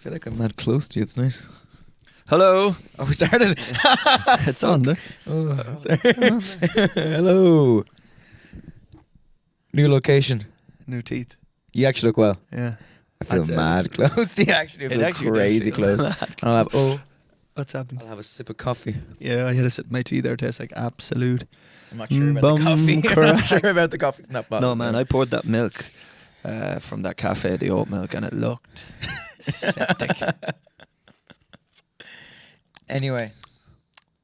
feel like I'm mad close to you. It's nice. Hello. Oh, we started. It's on there. Oh, sorry. Hello. New location. New teeth. You actually look well. Yeah. I feel mad close. You actually look crazy close. And I'll have What's happening? I'll have a sip of coffee. Yeah, I had a sip of my tea there. It tastes like absolute. I'm not sure about the coffee. I'm not sure about the coffee. No, man, I poured that milk from that cafe, the oat milk, and it looked septic. Anyway,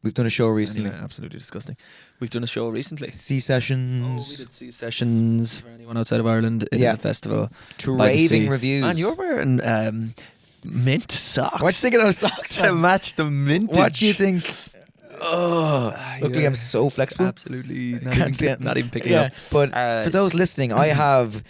we've done a show recently. Anyway, absolutely disgusting. We've done a show recently. Sea Sessions. Oh, we did Sea Sessions. For anyone outside of Ireland, it is a festival. Raving reviews. Man, you're wearing mint socks. What do you think of those socks? To match the mintage. What do you think? Oh, luckily I'm so flexible. Absolutely not even picking up. But for those listening, I have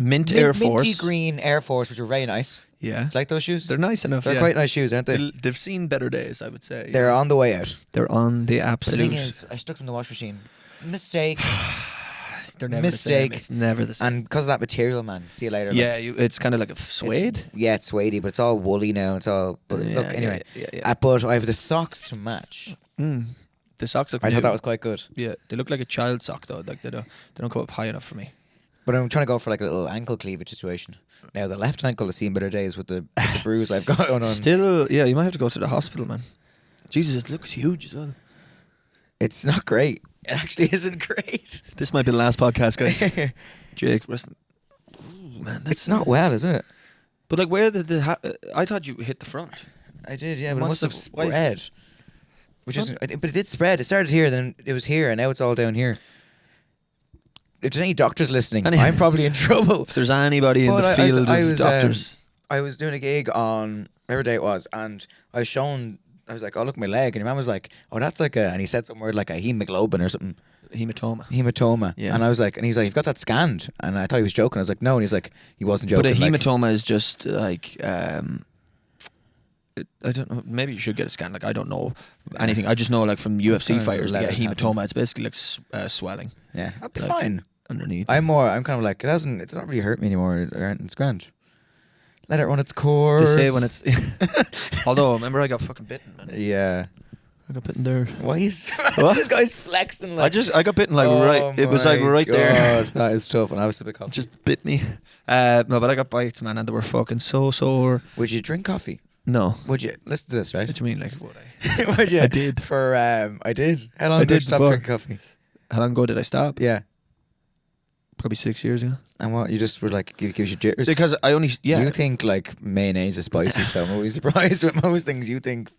Air Force. minty green Air Force, which are very nice. Yeah. Do you like those shoes? They're nice enough. They're quite nice shoes, aren't they? They've seen better days, I would say. They're on the way out. They're on the absolute. The thing is, I stuck them in the wash machine. Mistake. They're never Mistake. the same. It's never the same. And because of that material, man. See you later. Yeah, it's kind of like a suede. It's suede, but it's all woolly now. It's all. But look, anyway. Yeah. But I have the socks to match. The socks look. I thought that was quite good. Yeah, they look like a child sock though. Like they don't come up high enough for me. But I'm trying to go for like a little ankle cleavage situation. Now the left ankle has seen better days with the bruise I've got on. Still, yeah, you might have to go to the hospital, man. Jesus, it looks huge as well. It's not great. It actually isn't great. This might be the last podcast, guys. Jake, listen. Ooh, man, it's not well, is it? But like, where did I thought you hit the front. I did, yeah, but it must have spread. But it did spread. It started here, then it was here, and now it's all down here. If there's any doctors listening, I'm probably in trouble. If there's anybody in the field of doctors. I was doing a gig on whatever day it was, and I was like, oh, look, my leg. And your man was like, oh, that's like and he said some word like a hemoglobin or something. Hematoma. Yeah. And I was like, and he's like, you've got that scanned. And I thought he was joking. I was like, no. And he's like, he wasn't joking. But a hematoma is just like, I don't know. Maybe you should get a scan. Like, I don't know anything. I just know, like, from UFC fighters, to get a hematoma. It's basically like swelling. Yeah, I'll be fine. Underneath. I'm kind of like, it's not really hurt me anymore. It's grand. Let it run its course. They say when it's. Although, remember, I got fucking bitten, man. Yeah. I got bitten there. Why is this guy's flexing like? I got bitten like right. It was like right there. That is tough. And I was a bit coffee. Just bit me. No, but I got bites, man, and they were fucking so sore. Would you drink coffee? No. Would you? Listen to this, right? What do you mean, like, would I? Would you? I did. I did. How long did you stop drinking coffee? How long ago did I stop? Yeah. Probably 6 years ago. And what? You just were like, gives you jitters? Because I only, You think like mayonnaise is spicy, so I'm always surprised with most things. You think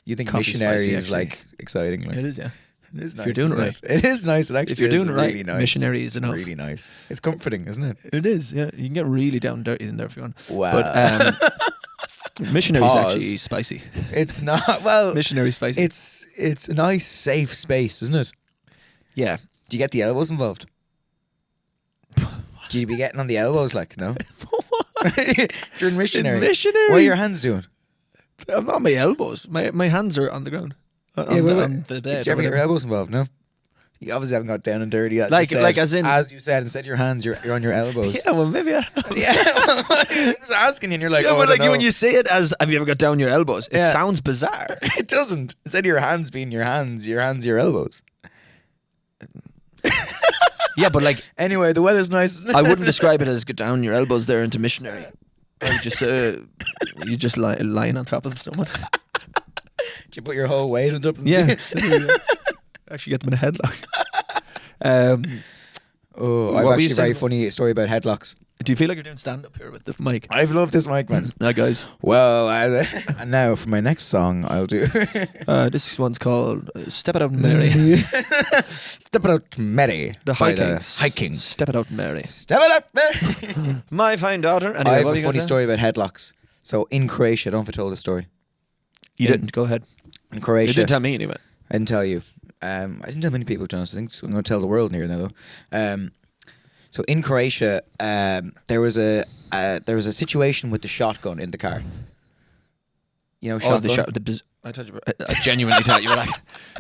missionary spicy, is like exciting. Like. It is, yeah. It is nice. If you're doing it right. It is nice. It actually if you're doing it right, really nice. Missionary is enough. Really nice. It's comforting, isn't it? It is, yeah. You can get really down dirty in there if you want. Wow. But missionary is actually spicy. It's not. Well, missionary spicy. It's a nice, safe space, isn't it? Yeah. Do you get the elbows involved? Do you be getting on the elbows like, no? During missionary. Missionary? What are your hands doing? I'm not on my elbows. My hands are on the ground. On the bed. Did you ever get your elbows involved? No? You obviously haven't got down and dirty. Like as you said, instead of your hands, you're on your elbows. Yeah, well, maybe I was asking you and you're like, but like when you say it as, have you ever got down your elbows? It sounds bizarre. It doesn't. Instead of your hands being your hands, your elbows. Yeah, but like... Anyway, the weather's nice, isn't it? I wouldn't describe it as get down your elbows there into missionary. Or you just lying on top of someone. Do you put your whole weight on top of them? Yeah. Actually get them in a headlock. I've actually a very funny story about headlocks. Do you feel like you're doing stand-up here with the mic? I've loved this mic, man. Hi, guys. Well, and now for my next song, I'll do... this one's called Step It Out Mary. Step It Out Mary. The High Kings. Step It Out Mary. Step It Out Mary. My fine daughter. Anyway, I have a funny story about headlocks. So in Croatia, I don't know if I told the story. You didn't? Go ahead. In Croatia. You didn't tell me anyway. I didn't tell you. I didn't tell many people, to be honest. I think I'm going to tell the world here now, though. So in Croatia, there was a situation with the shotgun in the car. You know, shotgun. I genuinely thought you were like,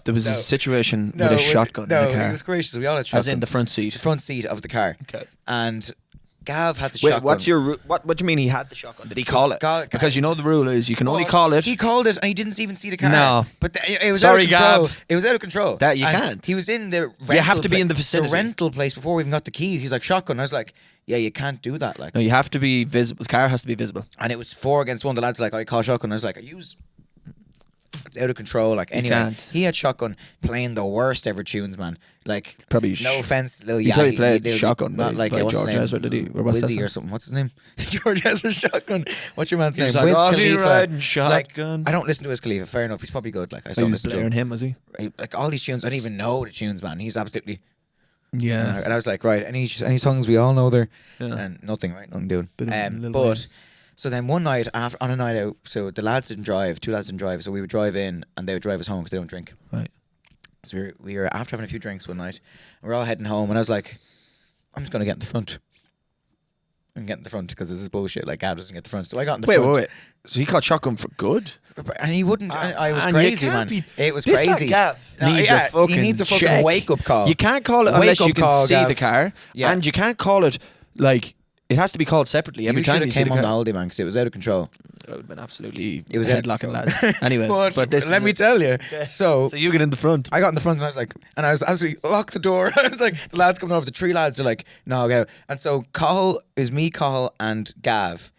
there was a situation with a shotgun in the car. No, it was Croatia, so we all had shotguns. As in the front seat. The front seat of the car. Okay. And Gav had the Wait, shotgun. what's your what do you mean he had the shotgun? Did he call it? Because you know the rule is you can only Well, call it. He called it and he didn't even see the car. No. But it was Sorry, out of control. Gav. It was out of control. That you And can't. He was in the rental You have to be in the vicinity. The rental place before we even got the keys. He's like, shotgun. I was like, yeah, you can't do that. Like, No, you have to be visible. The car has to be visible. and it was 4 against 1. The lads like, I call shotgun. I was like, it's out of control. Like, anyway, can't. he had shotgun playing the worst ever tunes, man. Like, Probably no offense to Lil he Yachty. probably played did, shotgun, not but like he played what's George his name? Ezra, did he? Or what's that Wizzy or song? something. What's his name? George Ezra shotgun. What's your man's He name? was like, Wiz "I'll be Khalifa. riding shotgun." Like, I don't listen to Wiz Khalifa. Fair enough. He's probably good. Like, I He don't was listen to blaring him. him, was he? Like all these tunes, I don't even know the tunes, man. He's absolutely. Yeah. And I was like, right, any songs we all know there, Yeah. and nothing, right, nothing doing. Bit of Lil But Wayne. so then one night after on a night out, so the lads didn't drive, 2 lads didn't drive, so we would drive in and they would drive us home because they don't drink. Right. So we were after having a few drinks one night, and we're all heading home, and I was like, I'm just gonna get in the front. I'm getting in the front because this is bullshit. Like, Gav doesn't get the front, so I got in the front. Wait. So he caught shotgun for good? And he wouldn't. I was Man, you crazy, can't man. be- It was This crazy. Gav No, needs yeah, a fucking he needs a fucking check. wake-up call. You can't call it A unless you wake-up can call, see Gav. the car, Yeah. and you can't call it like it has to be called separately every You time should you have see came the on the car. holiday, man, because it was out of control. It would have been absolutely. It was out of headlocking, control. lads. Anyway, But this let is me it. tell you. So So you get in the front. I got in the front and I was like, and I was absolutely locked the door. I was like, the lads coming over, the 3 lads are like, no, get out. And so Cahill is me, Cahill, and Gav.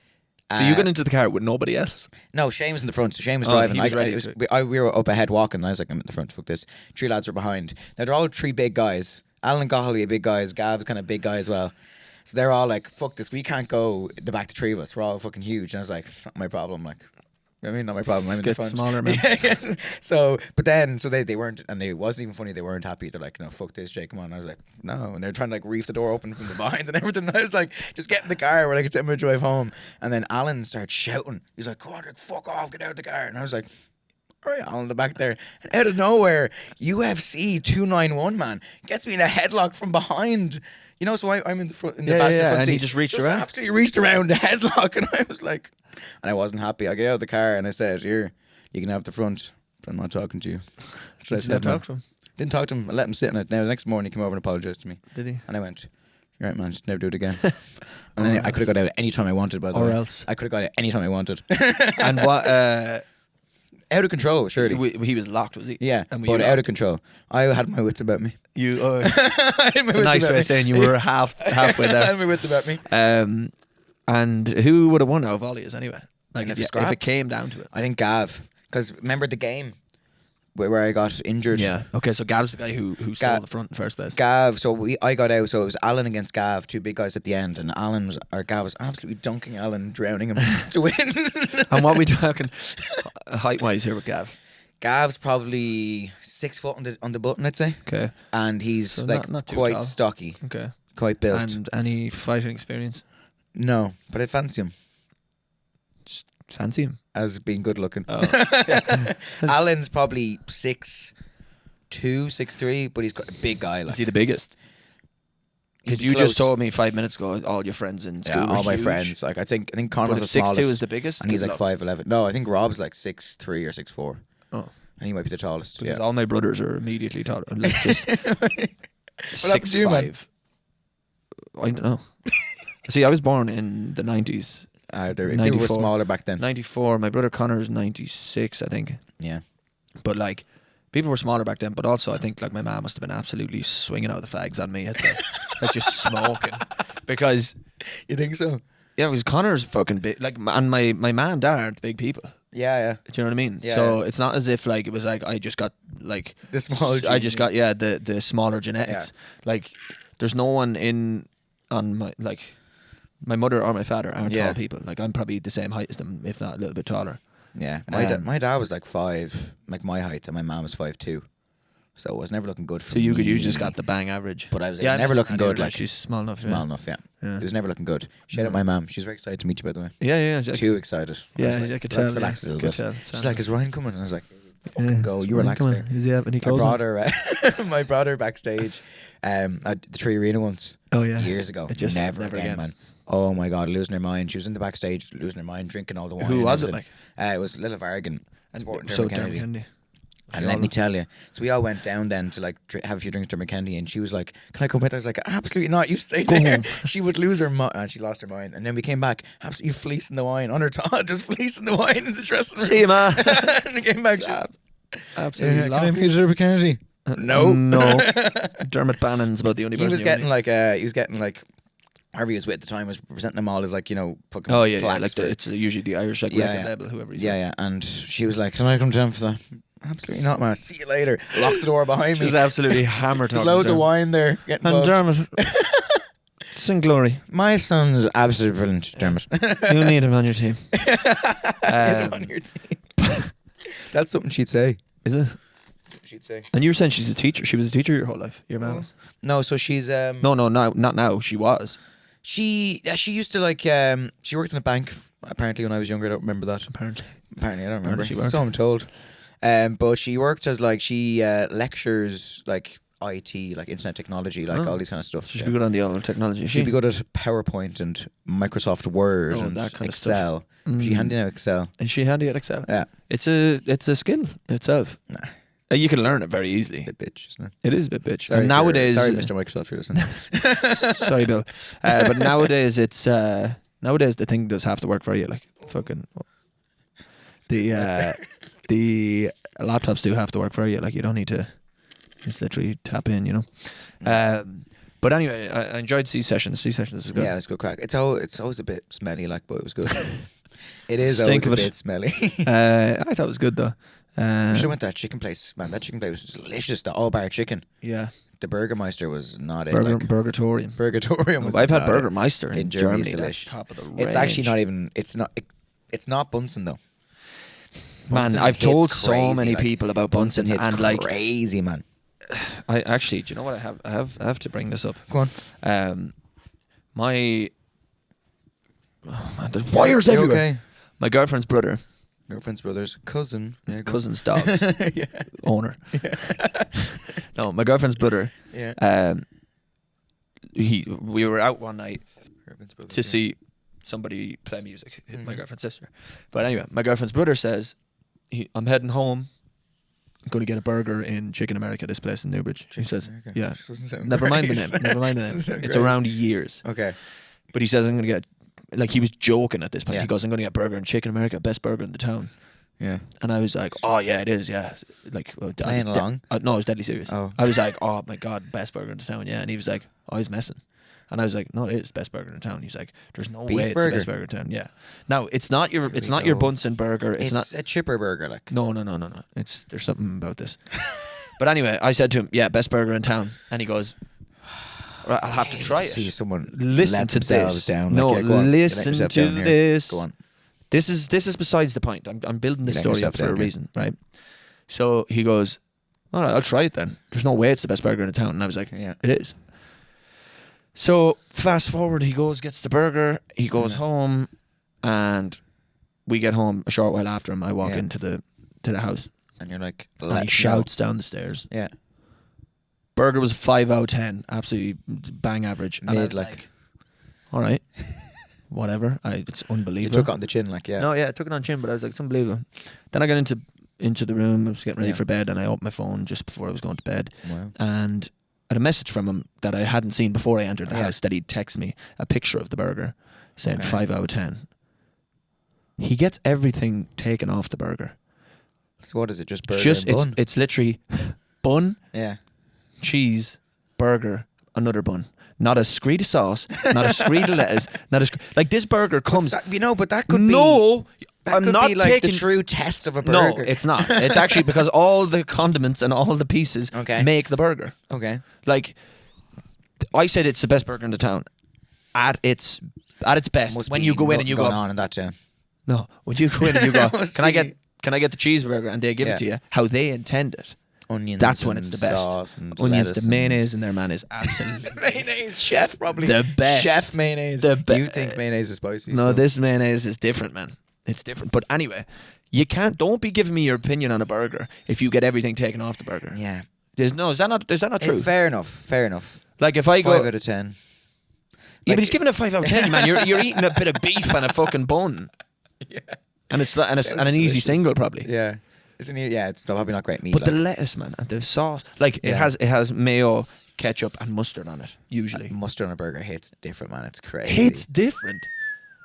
So you get into the car with nobody else. No, Shane was in the front. So Shane was Oh, driving. he was ready. We were up ahead walking. And I was like, I'm in the front. Fuck this. 3 lads were behind. Now they're all 3 big guys. Alan and Cahill are big guys. Gav's kind of big guy as well. So they're all like, fuck this. We can't go the back to 3 of us. We're all fucking huge. And I was like, not my problem. Like, I mean, not my problem. I'm in the Get front. smaller, man. So, but then, so they weren't, and it wasn't even funny. They weren't happy. They're like, no, fuck this, Jake, come on. I was like, no. And they're trying to like reef the door open from the behind and everything. And I was like, just get in the car. We're like, it's time to drive home. And then Alan starts shouting. He's like, come on, like, fuck off, get out of the car. And I was like, all right, Alan, in the back there. And out of nowhere, UFC 291, man, gets me in a headlock from behind. You know, so I'm in the front, in the back of the front and seat. he just reached around? Absolutely reached around the headlock, and I was like, and I wasn't happy. I get out of the car and I said, "Here, you can have the front, but I'm not talking to you." That's what I said. talk to him? Didn't talk to him. I let him sit in it. Now the next morning he came over and apologized to me, Did he? and I went, "You're right, man. Just never do it again." And then I could have got out any time I wanted. By the Or way, else. I could have got out any time I wanted. And what? Out of control, surely. He was locked, was he? Yeah, and but out of control. I had my wits about me. You. I had my It's a wits nice about way me. of saying you were halfway I there. had my wits about me. And who would have won out of all of us anyway? Like In a if scrap? it came down to it. I think Gav, because remember the game where I got injured. Yeah. Okay, so Gav's the guy who stole Gav- the front in the first place. Gav, so I got out, so it was Alan against Gav, 2 big guys at the end, and Gav was absolutely dunking Alan, drowning him to win. And what we talking height wise here with Gav? Gav's probably 6 foot on the button, I'd say, Okay. and he's So like not too quite tall. stocky, Okay. quite built. And any fighting experience? No, but I fancy him Just fancy him. as being good looking. Oh. Alan's probably 6'2", 6'3", but he's got a big guy. Like, Is he the biggest? Because he's you close. just told me 5 minutes ago all your friends in school. Yeah, were all my huge. friends. Like I think Connor's But the if 6'2" smallest, is the biggest, and he's good like luck. 5'11". No, I think Rob's like 6'3" or 6'4". Oh. And he might be the tallest. Because Yeah. all my brothers are immediately taller. Like just happened to you, man? 6'5". I don't know. See, I was born in the 90s. People were 94. smaller back then. 94. My brother Connor's 96, I think. Yeah. But like, people were smaller back then. But also, I think like my mom must have been absolutely swinging out the fags on me at the, like just smoking. Because You think so? yeah, because Connor's fucking big. Like, and my man and dad aren't big people. Yeah, Do you know what I mean? Yeah, So yeah. it's not as if like it was like I just got like The small I gene. just got the smaller genetics. Like there's no one on my like my mother or my father aren't Yeah. tall people. Like I'm probably the same height as them, if not a little bit taller. Yeah. My dad was like 5, like my height, and my mom was 5'2". So it was never looking good for So me. you just got the bang average. But I was never looking I knew, good. Like she's small enough. small enough, yeah. Yeah. It was never looking good. Shout out my mom. She's very excited to meet you, by the way. Yeah. Too excited. I Yeah, was like, I could let's tell. relax a little could bit. tell. She's like, is Ryan coming? And I was like, fucking go. You relax there. Is he having any I clothes? brought her, my brought her backstage at the Tree Arena once. Oh yeah. Years ago. It just never never again, again. man. Oh my god, losing her mind. She was in the backstage, losing her mind, drinking all the wine. Who and was it everything. It was Lil Vargan. And Sporting so Dermot Kennedy. And let me tell you, so we all went down then to like have a few drinks to McKendy, and she was like, "Can I come with?" I was like, "Absolutely not. You stay there." She would lose her mind, and she lost her mind. And then we came back, absolutely fleecing the wine on her top, just fleecing the wine in the dressing room. See you, man. And we came back, absolutely. Can I have Peter Kennedy? No. Dermot Bannon's about the only person He was getting like whoever he was with at the time was presenting them all as like, you know, fucking like it's usually the Irish record label, whoever he's yeah. And she was like, "Can I come down for that?" Absolutely not, man. See you later. Locked the door behind me. She was absolutely hammered. There's loads of wine there. And Dermot, sing glory. My son's absolutely brilliant, Dermot. You need him on your team. On your team. That's something she'd say. Is it? She'd say. And you were saying she's a teacher. She was a teacher your whole life. Your mum was? No, so she's No, not now. She was. She used to like she worked in a bank apparently when I was younger. I don't remember that. Apparently I don't remember. So I'm told. But she worked as like she lectures like IT, like internet technology, like all these kind of stuff. She'd be good on the old technology. She'd be good at PowerPoint and Microsoft Word and that kind Excel. of stuff. She handy at Excel. Is she handy at Excel? Yeah. It's a skill itself. Nah. You can learn it very easily. It's a bit bitch, isn't it? It is a bit bitch. Sorry, and nowadays, sorry, Mr. Microsoft, you're listening. Sorry, Bill. But nowadays, nowadays the thing does have to work for you. Like fucking the laptops do have to work for you. Like you don't need to. It's literally tap in, you know. But anyway, I enjoyed C sessions. C sessions was good. Yeah, it's good crack. It's always a bit smelly, like, but it was good. It is always a bit smelly. I thought it was good though. Should have went to that chicken place, man. That chicken place was delicious. The all-bar chicken. Yeah. The Burgermeister was not Burgatorium. Burgatorium was. I've had Burgermeister in Germany. That's top of the range. It's actually not even. It's not Bunsen though. Man, I've told so many people about Bunsen and like crazy, man. I actually, do you know what I have to bring this up? Go on. Man, there's wires everywhere. Okay. My girlfriend's brother's cousin, cousin's dog owner. Yeah. No, my girlfriend's brother. Yeah. We were out one night to see somebody play music. My girlfriend's sister. But anyway, my girlfriend's brother says, "I'm heading home. I'm going to get a burger in Chicken America, this place in Newbridge." He says, "Yeah, never mind the name. It's around years." Okay. But he says, "I'm going to get." Like he was joking at this point. Yeah. He goes, "I'm going to get a burger in Chicken America, best burger in the town." Yeah. And I was like, "Oh yeah, it is. Yeah." Like playing along. No, I was deadly serious. Oh. I was like, "Oh my god, best burger in the town." Yeah. And he was like, "Oh, he's messing." And I was like, "No, it is best burger in the town." He's like, "There's no way it's the best burger in town." Yeah. Now it's not your Bunsen burger. It's not a chipper burger, like. No. There's something about this. But anyway, I said to him, "Yeah, best burger in town," and he goes, "I'll have to try it." See someone listen to this. Down. No, like, yeah, listen to this. Go on. This is beside the point. I'm building this story up for a reason, right? So he goes, "All right, I'll try it then. There's no way it's the best burger in the town." And I was like, "Yeah, it is." So fast forward, he goes, gets the burger, he goes home, and we get home a short while after him. I walk into the house, and you're like, and he shouts down the stairs. Yeah. Burger was 5 out of 10, absolutely bang average. And I was like, all right, whatever. It's unbelievable. You took it on the chin, like, yeah. No, yeah, I took it on the chin, but I was like, it's unbelievable. Then I got into the room, I was getting ready for bed, and I opened my phone just before I was going to bed. Wow. And I had a message from him that I hadn't seen before I entered the house, that he'd text me a picture of the burger saying 5 out of 10. He gets everything taken off the burger. So what is it, just burger and bun? It's literally bun, cheese, burger, another bun. Not a screed of sauce, not a screed of lettuce, like this burger comes... but that could be... I'm could not be like taking the true test of a burger. No, it's not. It's actually because all the condiments and all the pieces make the burger. Okay. Like, I said it's the best burger in the town. At its best. When you go in and you go... on in that, yeah. No, when you go in and you go, can I get the cheeseburger? And they give it to you how they intend it. Onions. That's when it's the best. Sauce and onions, the mayonnaise in their mayonnaise, absolutely. Mayonnaise, chef probably. The best. Chef mayonnaise. The best. You think mayonnaise is spicy? No, this mayonnaise is different, man. It's different. But anyway, don't be giving me your opinion on a burger if you get everything taken off the burger. Yeah. Is that not true? Fair enough. Like if I go 5 out of 10. Yeah, but he's giving it 5 out of 10, man. You're eating a bit of beef and a fucking bone. Yeah. And it's an easy single probably. Yeah. Isn't it? Yeah, it's probably not great meat. But the lettuce, man, and the sauce, like it has mayo, ketchup, and mustard on it. Usually, mustard on a burger hits different, man. It's crazy. Hits different.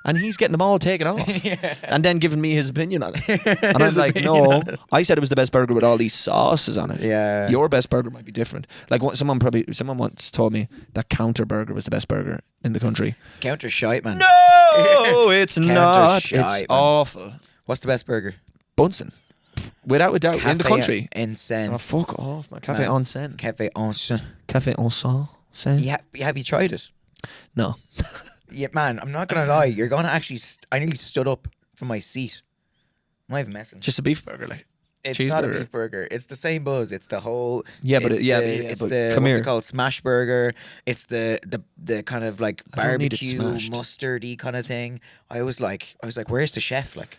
And he's getting them all taken off, and then giving me his opinion on it. And I'm like, no, I said it was the best burger with all these sauces on it. Yeah, your best burger might be different. Like someone once told me that Counter Burger was the best burger in the country. Counter shite, man. No, it's not. Shite, it's man. awful. What's the best burger? Bunsen, without a doubt, Cafe in the country. Insane. Oh, fuck off, man. Cafe en scène. Cafe en scène. Cafe en scène. Yeah, have you tried it? No. Yeah, man, I'm not gonna lie. You're gonna actually. I nearly stood up from my seat. I'm not even messing. Just a beef burger, like. It's not a beef burger. It's the same buzz. It's the whole. Yeah, but it's the what's it called? Smash burger. It's the kind of like barbecue mustardy kind of thing. I was like, where's the chef? Like,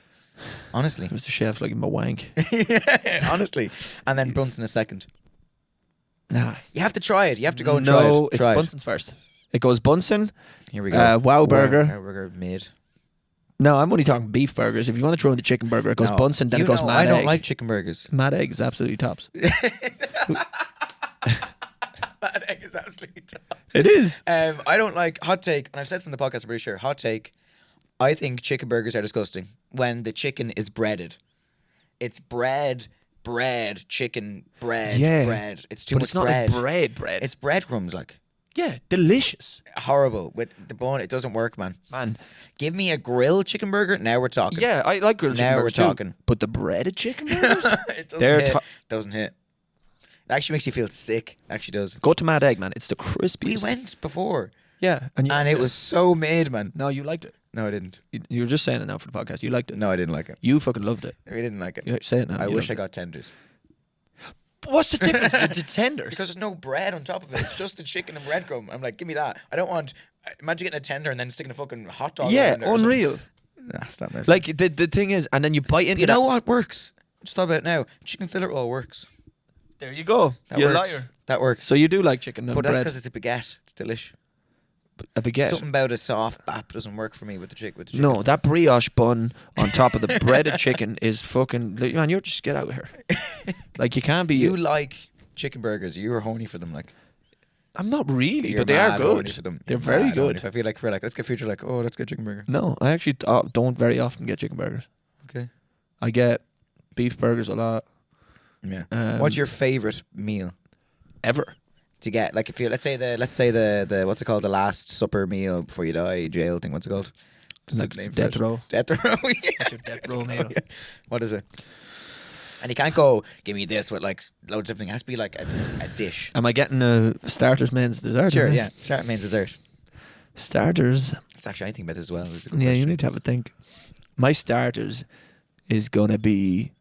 honestly, it was the chef like in my wank. Yeah, honestly, and then Bunsen a second. Nah, you have to try it. You have to go and try it. No, it's Bunsen's first. It goes Bunsen. Here we go. Wow Burger. Wow Burger made. No, I'm only talking beef burgers. If you want to throw in the chicken burger, it goes Bunsen, then it goes Mad Egg. I don't like chicken burgers. Mad Egg is absolutely tops. Mad Egg is absolutely tops. It is. I don't like hot take, and I've said this on the podcast, I'm pretty sure. Hot take, I think chicken burgers are disgusting when the chicken is breaded. It's bread, chicken, bread. It's too much bread. It's not like bread. It's breadcrumbs, like. Yeah, delicious. Horrible. With the bone, it doesn't work, man. Give me a grilled chicken burger, now we're talking. Yeah, I like grilled chicken burgers Now we're talking. But the breaded chicken burgers? It doesn't hit. It actually makes you feel sick. It actually does. Go to Mad Egg, man. It's the crispiest. We went before. Yeah. And it was so made, man. No, you liked it. No, I didn't. You were just saying it now for the podcast. You liked it. No, I didn't like it. You fucking loved it. We didn't like it. You say it now. I wish I got tenders. What's the difference to tenders? Because there's no bread on top of it. It's just the chicken and breadcrumb. I'm like, give me that. I don't want. Imagine getting a tender and then sticking a fucking hot dog. Yeah, unreal. That's not messy. Like the thing is, and then you bite into. You know what works? Just thought about it now. Chicken fillet roll works. There you go. You liar. That works. So you do like chicken and but bread. That's because it's a baguette. It's delicious. A baguette. Something about a soft bap doesn't work for me with the chicken. No, that brioche bun on top of the breaded chicken is fucking. Man, you're just get out of here. Like you can't be. You like chicken burgers? You were horny for them, like. I'm not really, You're but they are good. For them. They're very good. If I feel like we're like, let's get future, like, oh, let's get chicken burger. No, I actually don't very often get chicken burgers. Okay. I get beef burgers a lot. Yeah. What's your favorite meal ever to get? Like, if you let's say the what's it called, the Last Supper meal before you die, jail thing. What's it called? Like death row. Death row. Yeah. What's your death row meal? Yeah. What is it? And you can't go, give me this with like loads of things. It has to be like a dish. Am I getting a starters, mains, dessert? Sure, yeah. Starter, mains, dessert. Starters. It's actually, I think about this as well. Yeah, you need to have a think. My starters is going to be...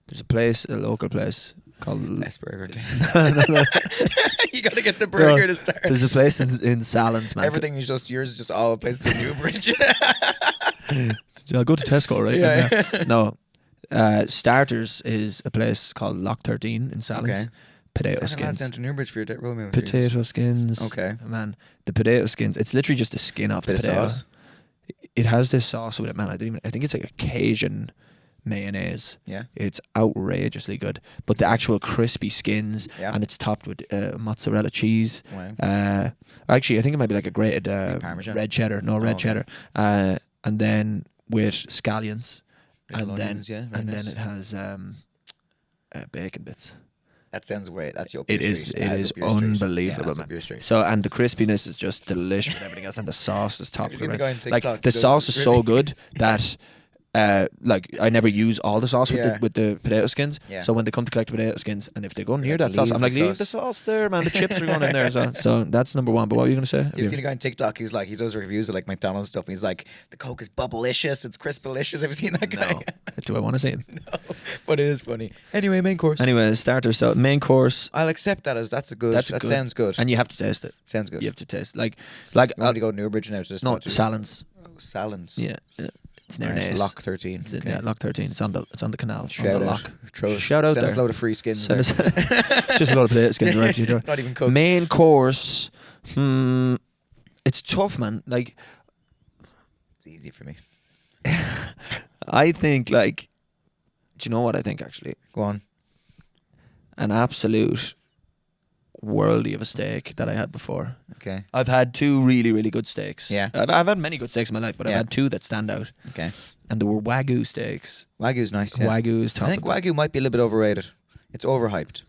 there's a local place called... Less burger. No. You got to get the burger to start. There's a place in Salins, man. Everything is just yours, is just all places in Newbridge. I'll go to Tesco, right? Yeah. No. Starters is a place called Lock 13 in Salins. Okay. Potato skins. Down to Newbridge for your debt roll meal. Potato skins. Okay. Man, the potato skins, it's literally just the skin off the potato. Sauce. It has this sauce with it, man. I think it's like a Cajun mayonnaise. Yeah. It's outrageously good. But the actual crispy skins, and it's topped with mozzarella cheese. Wow. Actually, I think it might be like a grated Parmesan. red cheddar. No, red cheddar. And then with scallions. And then it has bacon bits. That sounds great. That's your. It is unbelievable, man. So and the crispiness is just delicious with everything else, and the sauce is top of the range. Like the sauce is so good that. Like I never use all the sauce with the potato skins. Yeah. So when they come to collect the potato skins, and if they go near that sauce, I'm like, leave the sauce there, man. The chips are going in there as well. So that's number one. But what were you going to say? You've seen a guy on TikTok who's like, he does reviews of like McDonald's stuff, and he's like, the Coke is bubblicious, it's crispalicious. Have you seen that guy? No. Do I want to see him? No, but it is funny. Anyway, main course. Anyway, starter. So main course. I'll accept that as that sounds good. And you have to taste it. Sounds good. You have to taste like you want to go to Newbridge now to this. No, Salins. Oh, Salins. Yeah. It's near Naas. Lock 13. Yeah, Lock 13. It's on the canal. Shout on the out. Lock. Shout out Send there. us a load of free skins. Just a load of potato skins right to your door. Not even cooked. Main course. It's tough, man. Like, it's easy for me. I think like, do you know what I think actually? Go on. An absolute worldie of a steak that I had before. Okay. I've had 2 really, really good steaks. Yeah. I've had many good steaks in my life, but I've had 2 that stand out. Okay. And they were Wagyu steaks. Wagyu's nice. Yeah. Wagyu is top. I think Wagyu might be a little bit overrated. It's overhyped.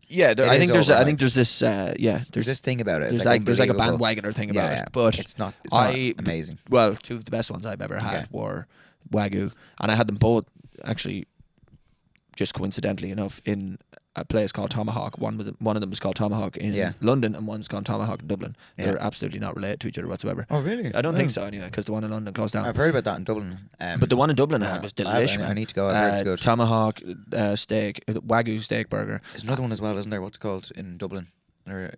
Yeah, I think there's this there's this thing about it. There's like a bandwagoner thing about it, but it's not amazing. Well, 2 of the best ones I've ever had were Wagyu, and I had them both actually, just coincidentally enough, in a place called Tomahawk. One of them was called Tomahawk in London, and one's called Tomahawk in Dublin. They're absolutely not related to each other whatsoever. Oh, really? I don't think so anyway, because the one in London closed down. I've heard about that in Dublin. But the one in Dublin I had was delicious. I need to go. I've heard it's good. Tomahawk steak, Wagyu steak burger. There's another one as well, isn't there? What's it called in Dublin? Or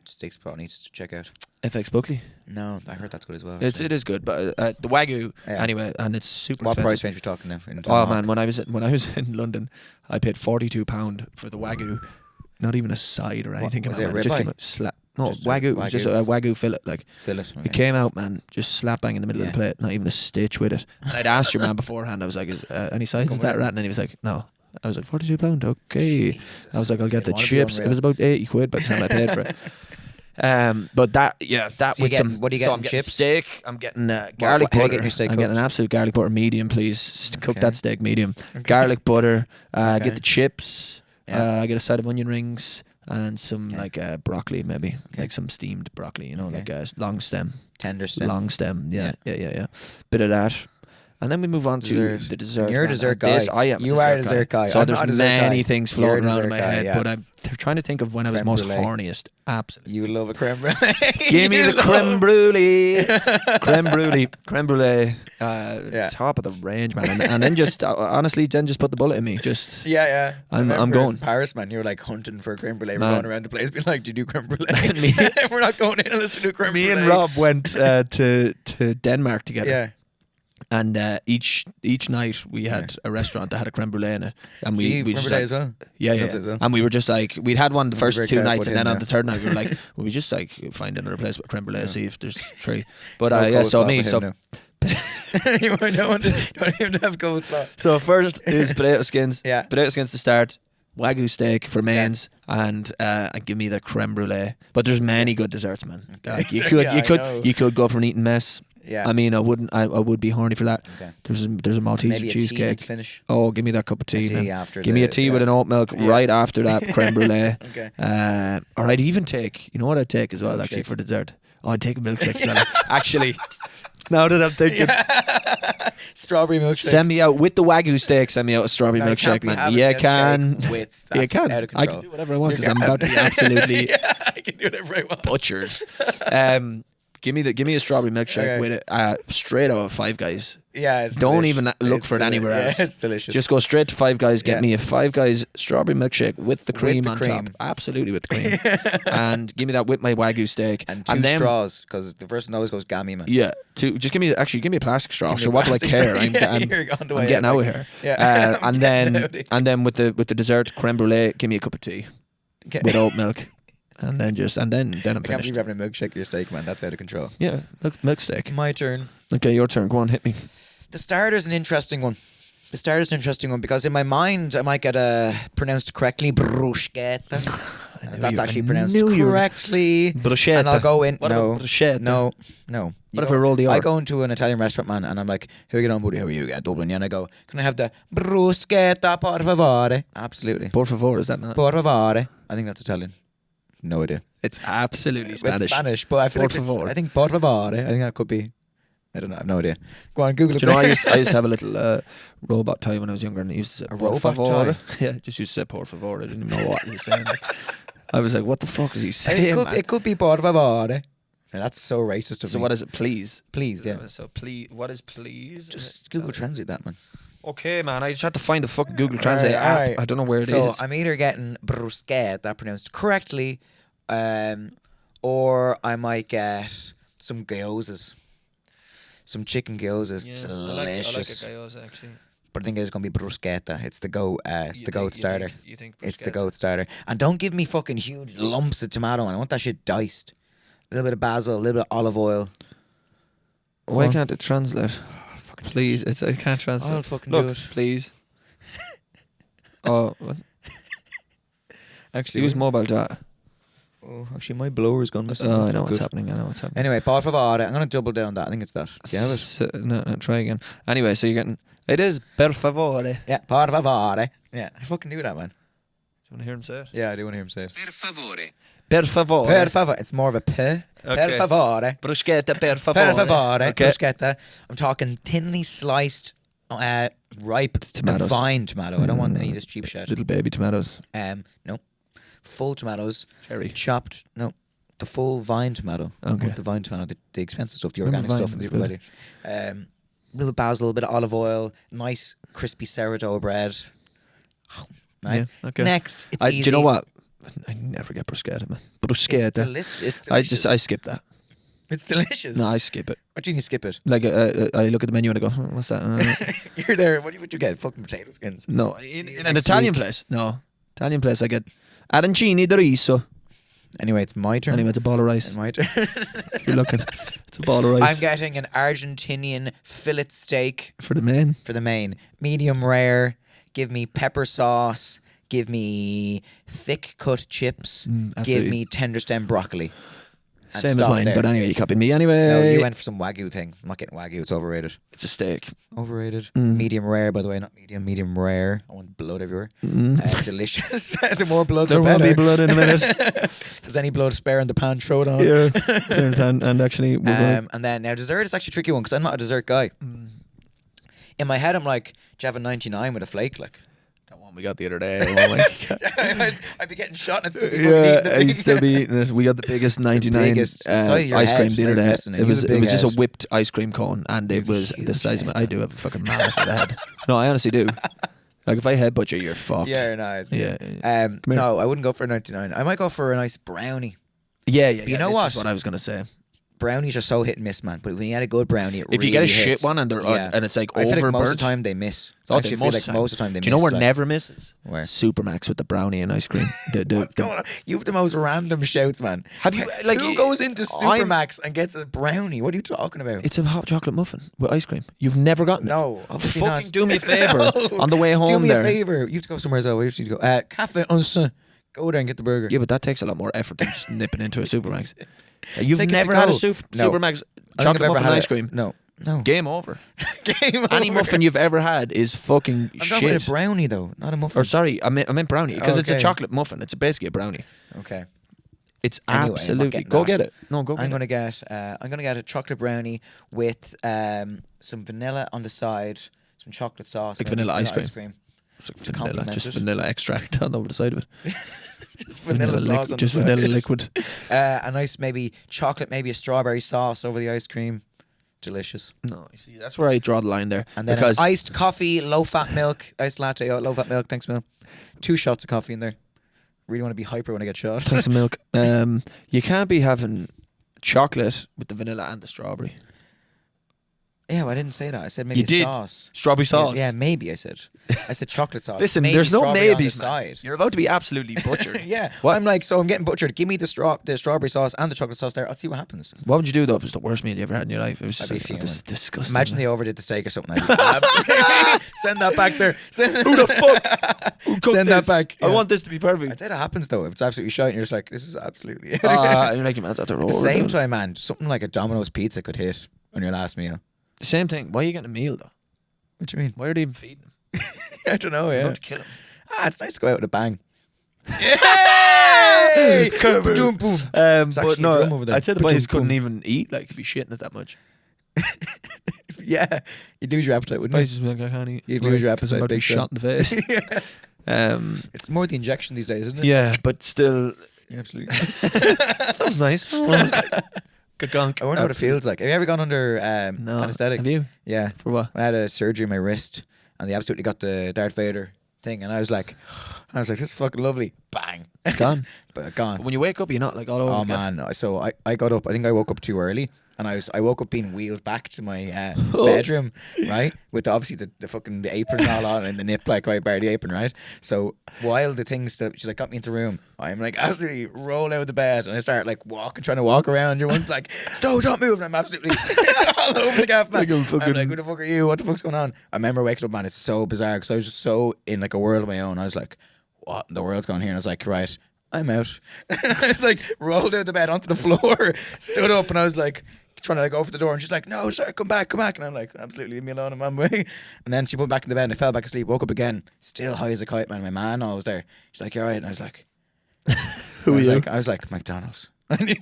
steak spot I need to check out. FX Buckley? No, I heard that's good as well. It is good, but the Wagyu anyway, and it's super What expensive. price range are we talking now? Oh man, when I was in London, I paid £42 for the Wagyu. Not even a side or anything. Was it just came out Wagyu. Just a Wagyu fillet. Like fillet. Okay. It came out, man, just slap bang in the middle of the plate. Not even a stitch with it. And I'd asked your man beforehand. I was like, "Any sizes that rat?" And then he was like, "No." I was like, £42. Okay. Jesus. I was like, I'll get the chips. It was about £80 by the time I paid for it. But that So with some. What do you get? So I'm getting chips? Steak. I'm getting garlic how are you butter. getting your steak I'm getting an cooked? absolute garlic butter medium, please. Cook that steak medium. Garlic butter. Get the chips. Yeah. I get a side of onion rings and some like broccoli, maybe like some steamed broccoli. You know, like a long stem, Tender stem. long stem. Yeah. Bit of that. And then we move on to the dessert. You're a dessert guy. I am. You are a dessert guy. So I'm there's not a dessert many guy. things You're a floating around in dessert my guy, head, yeah. but I'm trying to think of when I was Creme most brulee. horniest. Absolutely. You love a creme brulee. Give me the creme brulee. Creme brulee. Top of the range, man. And then just honestly, just put the bullet in me. Just I'm going. In Paris, man. You were like hunting for a creme brulee. We're Man. going around the place, being like, "Do you do creme brulee?" We're not going in unless you do creme brulee. Me and Rob went to Denmark together. Yeah. And each night we had a restaurant that had a creme brulee in it, and we creme just brulee like, as well. yeah. As well. And we were just like, we'd had one the first very 2 careful nights, and in then on there. the third night we were like, well, we just like find another place with creme brulee, see if there's 3. But No so coleslaw me, for so him now. You don't even have coleslaw. so first is potato skins. Yeah. Potato skins to start. Wagyu steak for mains, and give me the creme brulee. But there's many good desserts, man. Like you could go for an eating mess. Yeah. I mean, I would be horny for that. Okay. There's a Maltese Maybe a cheesecake. tea to finish. Oh, give me that cup of tea, man. After Give me a tea with an oat milk right after that creme brulee. Okay. Or I'd even take, you know what I'd take as well, actually, Milkshake. for dessert? Oh, I'd take a milkshake as well. Actually, now that I'm thinking, Strawberry milkshake. send me out with the Wagyu steak, send me out a strawberry No, you can't milkshake, be man. having Yeah, milkshake can. with- You that's can. out of I control. can do whatever I want You because I'm can. about to be absolutely I can do whatever I want. butchers. Give me a strawberry milkshake Okay. with it straight out of Five Guys. Yeah, it's Don't delish. even look It's for it anywhere else. Yeah, it's delicious. Just go straight to Five Guys. Get Yeah. me a Five Guys strawberry milkshake with the cream the on cream. top. Absolutely with the cream. And give me that with my Wagyu steak. and two then, straws, because the first one always goes gammy, man. Yeah. Just give me a plastic straw. Give me Sure, a what do I plastic care? straw. I'm You're on the I'm way getting out, out of like- here. Yeah. And then with the dessert creme brulee, give me a cup of tea Okay. with oat milk. And then I'm I can't finished. believe you're having a milkshake with your steak, man. That's out of control. Yeah, milk steak. My turn. Okay, your turn. Go on, hit me. The starter's an interesting one. Because in my mind I might get pronounced correctly bruschetta. That's actually pronounced correctly. Bruschetta. And I'll go in. What No, about bruschetta? no. What if I roll the R? I go into an Italian restaurant, man, and I'm like, "How are you getting on, buddy? How are you? Yeah, Dublin." Yeah, and I go, "Can I have the bruschetta, por favore?" Absolutely. Por favor, is that not? Por favore. I think that's Italian. No idea. It's absolutely Spanish. It's Spanish, but I feel Por like it's, favor. I think por favore. I think that could be. I don't know. I have no idea. Go on, Google it. Do you know, there. I used to have a little robot toy when I was younger, and I used to say, A por robot favor. toy? Yeah, just used to say por favor. I didn't even know what he was saying. I was like, what the fuck is he It saying, could, man? it could be por favore. And that's so racist of So me. what is it, please? Please, yeah. So please, what is please? Just Google Translate that, man. Okay, man, I just had to find the fucking Google Translate app. Alright. I don't know where it is. So I'm either getting bruschetta pronounced correctly, or I might get some gyozas. Some chicken gyozas. Delicious. I like a gyoza, actually. But I think it's gonna be bruschetta. It's the goat. It's the goat starter. You think It's the goat starter. And don't give me fucking huge lumps of tomato, man. I want that shit diced. A little bit of basil, a little bit of olive oil. Why can't it translate? Fucking Please, I can't transfer. I'll fucking Look, do it. Please. Oh, what? Actually, Use mobile data. Oh, actually, my blower's gone missing. Oh, I know what's happening. Anyway, por favore. I'm going to double down on that. I think it's that. Do you have it? No, try again. Anyway, so you're getting... It is per favore. Yeah, por favore. Yeah, I fucking knew that, man. Do you want to hear him say it? Yeah, I do want to hear him say it. Per favore. Per favore. Per favore. It's more of a p. Okay. Per favore. Bruschetta per favore. Per favore. Okay. Bruschetta. I'm talking thinly sliced, ripe Tomatoes. vine tomato. I don't want any of this cheap shit. Little baby tomatoes. No. Full tomatoes. Cherry. Chopped. No. The full vine tomato. Okay. Not the vine tomato, the expensive stuff, the Remember organic vine, stuff. that's And the little basil, a bit of olive oil, nice crispy sourdough bread. Right? Yeah, okay. Next, it's easy. Do you know what? I never get bruschetta, man. Bruschetta. It's delicious. I skip that. It's delicious. No, I skip it. What do you mean you skip it? Like I look at the menu and I go, what's that? You're there. What would you get? Fucking potato skins. No, in an Next Italian week. place. No, Italian place I get arancini di riso. Anyway, it's my turn. Anyway, it's a ball of rice. It's my turn. If you're looking, it's a ball of rice. I'm getting an Argentinian fillet steak for the men. for the main. Medium rare. Give me pepper sauce. Give me thick cut chips. Give absolutely. me tender stem broccoli. And Same as stop mine, there. but anyway, you copied me anyway. No, you went for some Wagyu thing. I'm not getting Wagyu. It's overrated. It's a steak. Overrated. Medium rare, by the way, not medium rare. I want blood everywhere. Delicious. The more blood, There the will better. be blood in a minute. There's any blood spare in the pan, throw it on. Yeah. and actually, we're going. And then now dessert is actually a tricky one because I'm not a dessert guy. In my head, I'm like, do you have a 99 with a flake? Like, That one we got the other day. Oh my God. I'd be getting shot and it's still be fucking eating the I thing. used to be eating it. We got the biggest 99 biggest. Size of your ice cream head, the other like day. missing it. It You was have a it was big just a head. whipped ice cream cone, and You it have a was the huge size of head, my. I do have a fucking mammoth of a head. No, I honestly do. Like if I headbutt you, you're fucked. Yeah, no, it's Yeah. Come here. no, I wouldn't go for a 99. I might go for a nice brownie. Yeah. You know this what? is what I was gonna say. Brownies are so hit and miss, man. But when you get a good brownie, it If you get a really hits. shit one and they're and it's like I feel like most of overburnt. the time they miss. Oh, I actually feel like most of the time they miss. Do you know where like, never misses? Where? Supermax with the brownie and ice cream. What's going on? You have the most random shouts, man. Have you like Who goes into I'm- Supermax and gets a brownie? What are you talking about? It's a hot chocolate muffin with ice cream. You've never gotten it. No, obviously Fucking not. do me a favor No. on the way home Do me there. a favor. You have to go somewhere else. Where you need to go? Cafe Unsa. Go there and get the burger. Yeah, but that takes a lot more effort than just nipping into a Supermax. You've Take it to never had a go. No. Supermax I don't think chocolate I've ever muffin had ice it. cream. No. Game over. Game Any over. muffin you've ever had is fucking I'm talking about shit. a brownie though, not a muffin. Or sorry, I meant brownie because it's a Okay. chocolate muffin. It's basically a brownie. Okay. It's Anyway, I'm not absolutely getting go that. get it. No, go get I'm it. gonna get a chocolate brownie with some vanilla on the side, some chocolate sauce, Like and vanilla ice cream. It's like to vanilla, complement just it. vanilla extract on over the side of it. Just vanilla sauce on just the side. vanilla liquid. A nice maybe chocolate, maybe a strawberry sauce over the ice cream. Delicious. No, you see, that's where I draw the line there. And then because an iced coffee, low fat milk, iced latte, low fat milk. Thanks, Mil. 2 shots of coffee in there. Really want to be hyper when I get shot. thanks of milk. You can't be having chocolate with the vanilla and the strawberry. Yeah, well, I didn't say that. I said maybe You a did. sauce. Strawberry sauce. Yeah, maybe I said. I said chocolate sauce. Listen, Maybe there's no strawberry on maybes, the man. side. You're about to be absolutely butchered. Yeah, What? I'm like, so I'm getting butchered. Give me the strawberry sauce and the chocolate sauce there. I'll see what happens. What would you do though if it was the worst meal you ever had in your life? It was I'd just be like, fuming. this is disgusting. Imagine they overdid the steak or something. Absolutely. Send that back there. Who the fuck? Who cooked Send this? that back. I Yeah. want this to be I'd perfect. say that happens though. If it's absolutely shite, and you're just like, this is absolutely. You're like, man, that's At the same time, man, something like a Domino's pizza could hit on your last meal. The same thing. Why are you getting a meal though? What do you mean? Why are they even feeding him? I don't know. You're Yeah. going to kill him. It's nice to go out with a bang. Hey! Boom, boom. But actually a no, drum over there. I'd say the Ba-dum, boys couldn't boom. even eat like to be shitting it that much. Yeah, you'd lose your appetite, wouldn't Boys you? just be like, I can't eat. You'd lose your Because I'm appetite about to be big shot in the face. Yeah. It's more the injection these days, isn't it? Yeah, but still, Yeah, absolutely. that was nice. Gunk. I wonder what it feels like. Have you ever gone under No. anesthetic? Have you? Yeah. For what? When I had a surgery in my wrist, and they absolutely got the Darth Vader thing, and I was like, this is fucking lovely. Bang. Gone. But gone. When you wake up, you're not like all over. Oh the gaff. man! So I got up. I think I woke up too early, and I woke up being wheeled back to my bedroom, right, with obviously the fucking the apron all on and the nip like right by the apron, right. So while the things that she like got me into the room, I'm like absolutely roll out of the bed and I start like trying to walk around. And everyone's like, don't move, and I'm absolutely all over the gaff, man. I'm like, who the fuck are you? What the fuck's going on? I remember waking up, man. It's so bizarre because I was just so in like a world of my own. I was like, what in the world's going here? And I was like, right, I'm out. I was like, rolled out of the bed onto the floor, stood up, and I was like, trying to like go for the door, and she's like, no, sorry, come back. And I'm like, absolutely, leave me alone, I'm on my way. And then she put me back in the bed, and I fell back asleep, woke up again, still high as a kite, man. My man all was there. She's like, you alright? And I was like, who are you? I was like, McDonald's. I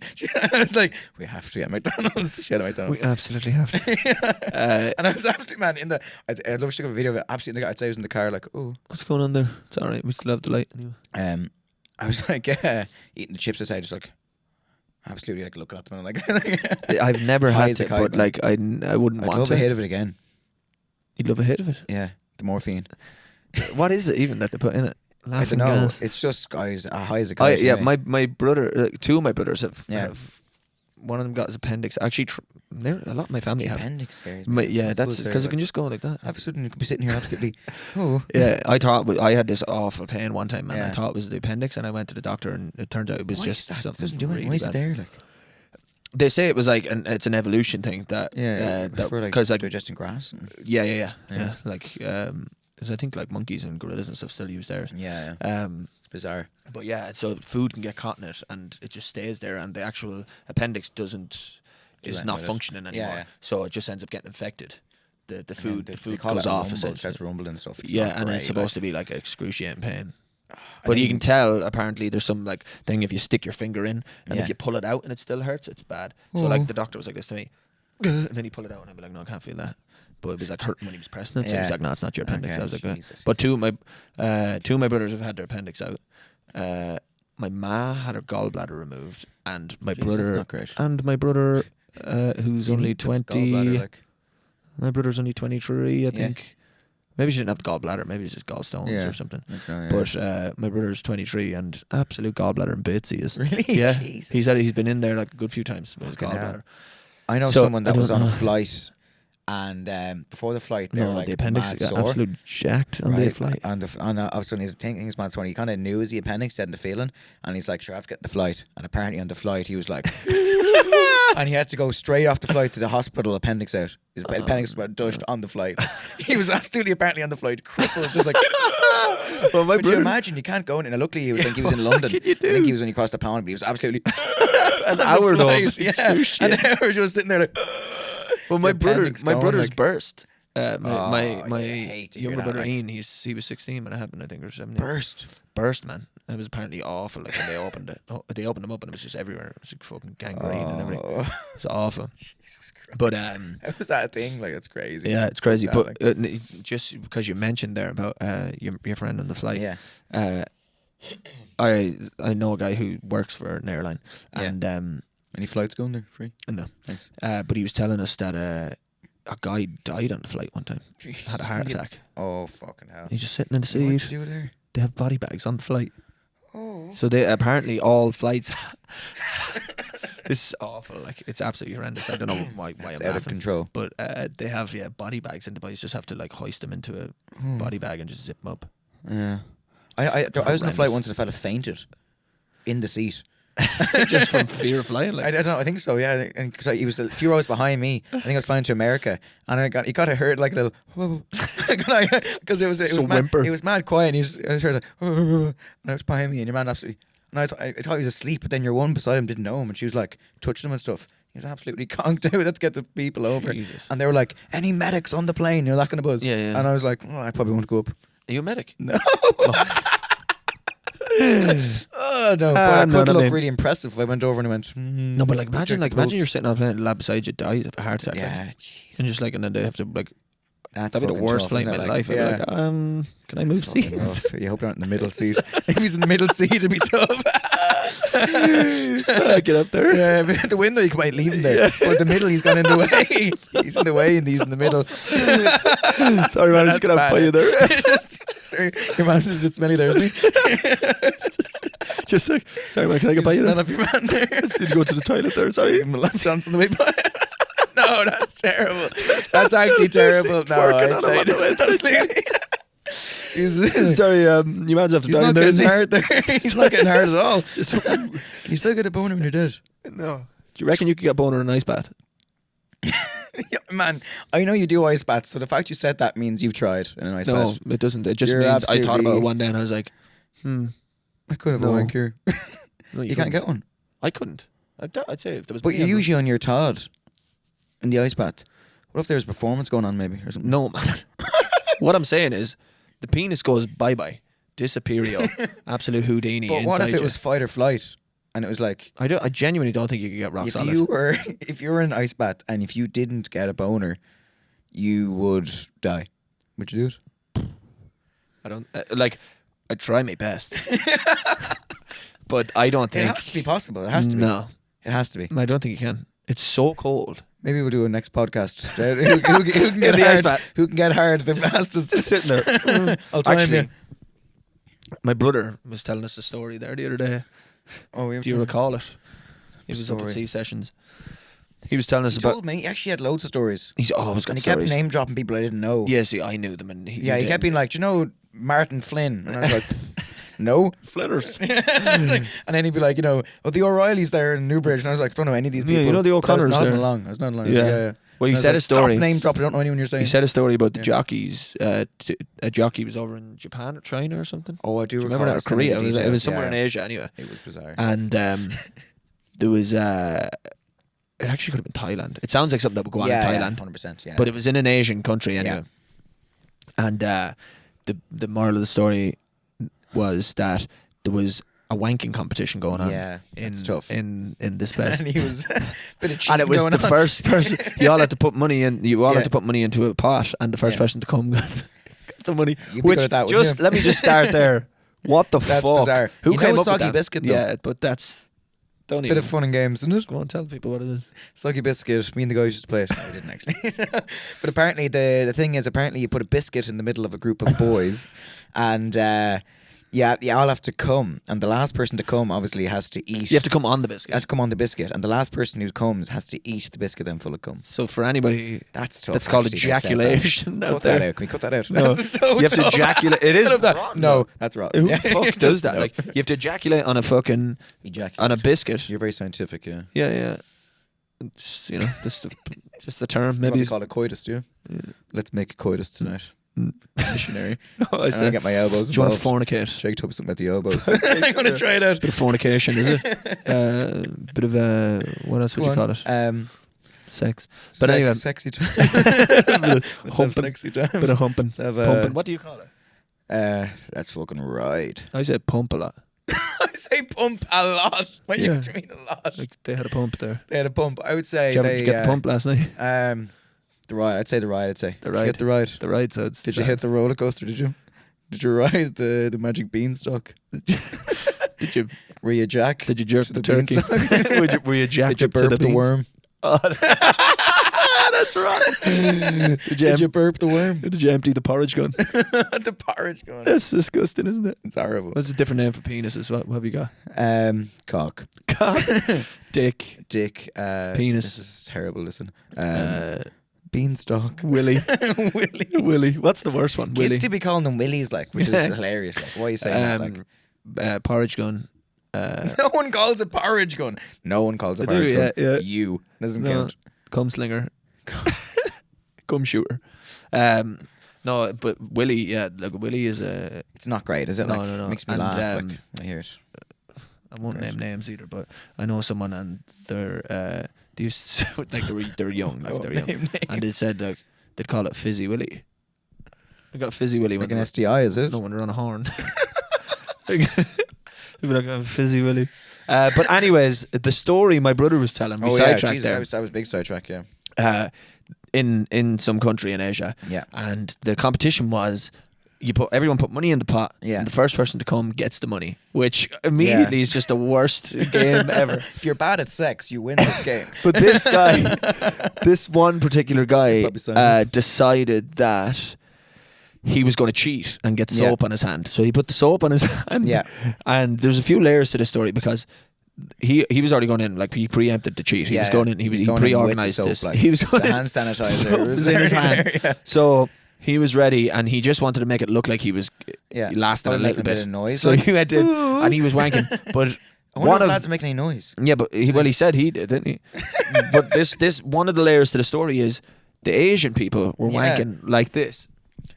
was like, we have to get McDonald's. She had a McDonald's. We absolutely have to. And I was absolutely, man, I'd love to take a video of it. Absolutely, I'd say I was in the car, like, oh, what's going on there? It's alright, we still have the light anyway. I was like, eating the chips outside, just like, absolutely, like looking at them, and like, I've never had it, but man. Like, I wouldn't I'd want love to. a hit of it again. You'd love a hit of it? Yeah, the morphine. What is it even that they put in it? I don't know. Gas. It's just guys high as a kite. Yeah, my brother, two of my brothers have. One of them got his appendix. Actually, a lot of my family have appendix scares. That's because it can just go like that. All of a sudden, you could be sitting here absolutely. Oh. Yeah, I thought I had this awful pain one time, and I thought it was the appendix, and I went to the doctor, and it turns out it was just something. It doesn't do anything. Why is it there? Like, they say it was like it's an evolution thing that for like because like digesting grass. Yeah. Like because I think like monkeys and gorillas and stuff still use theirs. Yeah. It's bizarre. But yeah, so food can get caught in it, and it just stays there, and the actual appendix is not functioning anymore. Yeah. So it just ends up getting infected. The food goes off. It starts rumbling and stuff. And it's supposed to be like excruciating pain. But you can tell, apparently, there's some like thing if you stick your finger in and if you pull it out and it still hurts, it's bad. So like the doctor was like this to me, and then he pulled it out and I'd be like, no, I can't feel that. But it was like hurting when he was pressing it. So he was like, no, it's not your appendix. Okay, I was like, but two of my brothers have had their appendix out. My ma had her gallbladder removed, and my brother who's only 20. My brother's only 23, I think. Maybe she didn't have the gallbladder. Maybe it's just gallstones or something. But my brother's 23 and absolute gallbladder and bits he is. Really? Yeah. Jesus. He said he's been in there like a good few times with his gallbladder. I know someone that was on a flight, and before the flight, they were like the appendix mad got sore. absolutely jacked on the flight. And obviously his thing's mad sore. He kind of knew it was the appendix, had the feeling, and he's like, sure, I have to get the flight. And apparently on the flight, he was like, and he had to go straight off the flight to the hospital, appendix out. His appendix was dushed on the flight. He was absolutely apparently on the flight, crippled, just like. Well, my brother, you imagine? You can't go in. And luckily, he was in London. I think he was when he crossed the pond, but he was absolutely an hour though. Yeah, an hour just sitting there like. Well, my brother's burst. My younger brother Ian, he was 16 when it happened, I think, or 17. Burst, man. It was apparently awful. Like when they opened it, they opened him up and it was just everywhere. It was like fucking gangrene and everything. It was awful. Jesus Christ. But how was that a thing? Like it's crazy. Yeah, it's crazy. But just because you mentioned there about your friend on the flight, I know a guy who works for an airline, and any flights going there free? No, thanks. But he was telling us that a guy died on the flight one time. Jeez, had a heart attack. Oh fucking hell! He's just sitting in the seat. What did you do there? They have body bags on the flight. Oh. So they apparently all flights. This is awful. Like it's absolutely horrendous. I don't know why I'm out laughing, of control. But they have body bags, and the boys just have to like hoist them into a body bag and just zip them up. Yeah. I was on a flight once and a fella fainted in the seat. Just from fear of flying. Like. I don't know. I think so. Yeah, because he was a few rows behind me. I think I was flying to America, and he got heard like a little because it was mad quiet. And I heard like, and I was behind me, and your man absolutely. And I thought he was asleep, but then your one beside him didn't know him, and she was like touching him and stuff. He was absolutely conked out. Let's get the people over. Jesus. And they were like, "Any medics on the plane?" You're that kind of buzz. Yeah. And I was like, I probably won't go up. Are you a medic? No. Oh no! But I could look really impressive if I went over and I went. No, but imagine you're sitting on a plane, and the lad beside you dies of a heart attack. Yeah, jeez. And just and then they have to that'd be the worst flight in my life. Yeah. Can I move seats? You hope you're not in the middle seat. If he's in the middle seat, it'd be tough. Get up there. Yeah, but at the window you might leave him there. But the middle, he's gone in the way. He's in the way, and he's in the middle. Sorry, man, I'm just gonna put you there. Your man's a bit smelly there, isn't he? Just like, sorry, man, can I get by you? Smell up your man there. I just need to go to the toilet there. Sorry, give him a lunch chance on the way by. No, that's terrible. That's actually terrible. No, I'd say this. Sorry, you might have to He's die not there. getting hard there. He's not getting hard at all. Can you still get a boner when you're dead? No. Do you reckon you could get a boner in an ice bath? Yeah, man, I know you do ice baths, so the fact you said that means you've tried in an ice bath. No, it doesn't. It just You're means I thought about it absolutely- one day and I was like, I could have No. a wank here. no, You can't get one. I couldn't. I'd say if there was. But you're usually on your Todd in the ice bath. What if there's a performance going on maybe or something? No, man. What I'm saying is, the penis goes bye-bye. Disappeario. Absolute Houdini. But what if inside it you. was fight or flight and it was like I genuinely don't think you could get rock if solid. you were in an ice bath and if you didn't get a boner, you would die. Would you do it? I don't I try my best, but I don't It think has to be possible. It has to be. No, It has to be. I don't think you can. It's so cold. Maybe we'll do a next podcast. Who can get In the ice hard? bath. Who can get hard the fastest? Just sitting there. I'll time Actually, you. my brother was telling us a story there the other day. Oh, we have Do you to- recall it? He was up at Story. C Sessions. He was telling us He about. told me he actually had loads of stories. He's always got And he kept stories. name dropping people I didn't know. Yeah, see, I knew them, and he Yeah, he kept being like, "Do you know Martin Flynn?" And I was like, "No." Flinners. And then he'd be like, "Oh, the O'Reillys there in Newbridge." And I was like, "Don't know any of these Yeah, people." you know the But I was O'Connors nodding there. along. I was nodding along. Yeah. Yeah. Well, he And I was said like, a story. Stop name drop. I don't know anyone you're saying. He said a story about the Yeah. jockeys. A jockey was over in Japan or China or something. "Oh, I do Do you recall remember that? Or some of the Korea. It was details, somewhere in yeah. Asia anyway. It was bizarre. And there was it actually could have been Thailand. It sounds like something that would go on in Thailand, 100%. Yeah. but it was in an Asian country anyway. And the moral of the story was that there was a wanking competition going on. Yeah, in, it's tough. in this place. and he was bit of And it was going the on. first person. You all had to put money in. You all Yeah. had to put money into a pot, and the first Yeah. person to come got the money. You'd be Which good at that, wouldn't just you? let me just start there. What the That's fuck? bizarre. Who You know came up with Soggy that? Biscuit, though? Yeah, but that's don't Bit even of fun and games, isn't it? go on. Tell people what it is. Soggy biscuit. Me and the guys just play it. I didn't actually. But apparently the thing is, apparently you put a biscuit in the middle of a group of boys, and you all have to come, and the last person to come obviously has to eat. You have to come on the biscuit. have to come on the biscuit, and the last person who comes has to eat the biscuit then full of cum. So for anybody, That's tough. that's called actually, they said that. ejaculation. out Cut that there. out. Can we cut that out? No. That's so You have to tough. ejaculate. It is Cut that. wrong, No, though. that's wrong. Who Yeah. the fuck does that? No. Like you have to ejaculate on a fucking Ejaculate. on a biscuit. You're very scientific, yeah. Yeah, yeah. Just just the term. Maybe Maybe you call it coitus, do you? Let's make a coitus tonight. Missionary. I And I'll get my elbows Do you want involved. to fornicate? Jake told me something about the elbows. I'm going to try it out. Bit of fornication, is it? Bit of what else would Go you on. call it? Sex. But Sex- anyway, sexy time. bit of Let's have humping. sexy time. Bit of humping. Let's have Pumping. What do you call it? that's fucking right. I said pump a lot. I say pump a lot. What Yeah. do you mean a lot? Like they had a pump there. They had a pump. I would say Did you ever they get the pump last night? the ride. I'd say the ride. The Did you ride. get the ride? The right side. Did you hit the roller coaster? Did you? Did you ride the magic beanstalk? Did you? Were you Jack? Did you jerk to the the turkey? beanstalk? Were you jacked Did you up to burp the the beans? worm? That's right. Did you burp the worm? Did you empty the porridge gun? The porridge going. That's disgusting, isn't it? It's horrible. What's a different name for penises? What have you got? Cock, Dick. dick, Penis. This is terrible. Listen, beanstalk, Willy. Willy. Willy. What's the worst one? Kids Willy. to be calling them willies, like, which Yeah. is hilarious. Like, why are you saying that? Like, Porridge gun. no one calls it porridge gun. No one calls it They do, porridge gun. yeah. You doesn't No. count. Cum slinger. Cum shooter. No, but Willy, yeah, like Willy is a. It's not great, is it? No, Like, no, no. Makes me And, laugh. Like, I hear it. I won't Great. name names either, but I know someone and they're they used to say, like they're young, I like won't they're young, name names. and they said like they'd call it Fizzy Willy. They got Fizzy Willy Like when an STI, is it? no when they're on a horn. They'd be like "Oh, Fizzy Willy. But anyways, the story my brother was telling me, Oh yeah, sidetracked Jesus, there. that was big sidetrack. Yeah. In some country in Asia, Yeah. and the competition was everyone put money in the pot, Yeah. and the first person to come gets the money, which immediately is just the worst game ever. If you're bad at sex, you win this game. But this guy, this one particular guy, Probably so. decided that he was going to cheat and get Yeah. soap on his hand. So he put the soap on his hand. Yeah. And there's a few layers to this story because he was already going in, like he preempted the cheat. He was going in. He going pre-organized in with the this. soap, like, He was the hand sanitizer was in his hand. Yeah. So he was ready, and he just wanted to make it look like he was lasting a little bit of noise. So like, he went in, and he was wanking. But I wonder if the lads are making any noise. Yeah, but he said he did, didn't he? But this one of the layers to the story is the Asian people were wanking like this.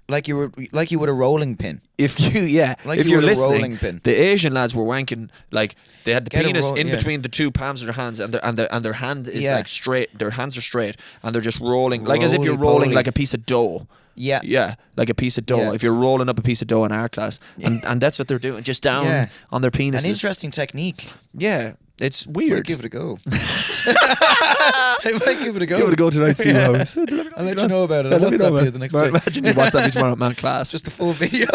Like you would a rolling pin. If you're listening, the Asian lads were wanking like they had the penis in between the two palms of their hands, and their hand is like straight. Their hands are straight, and they're just rolling like as if you're rolling like a piece of dough. Yeah, like a piece of dough. Yeah. If you're rolling up a piece of dough in art class, and that's what they're doing, just down on their penises. An interesting technique. Yeah. It's weird. Give it a go. I might give it a go. Give it a go tonight. See how it I'll let you know about it. I'll WhatsApp you the next day. Imagine you WhatsApp me tomorrow, man. Class. Just a full video.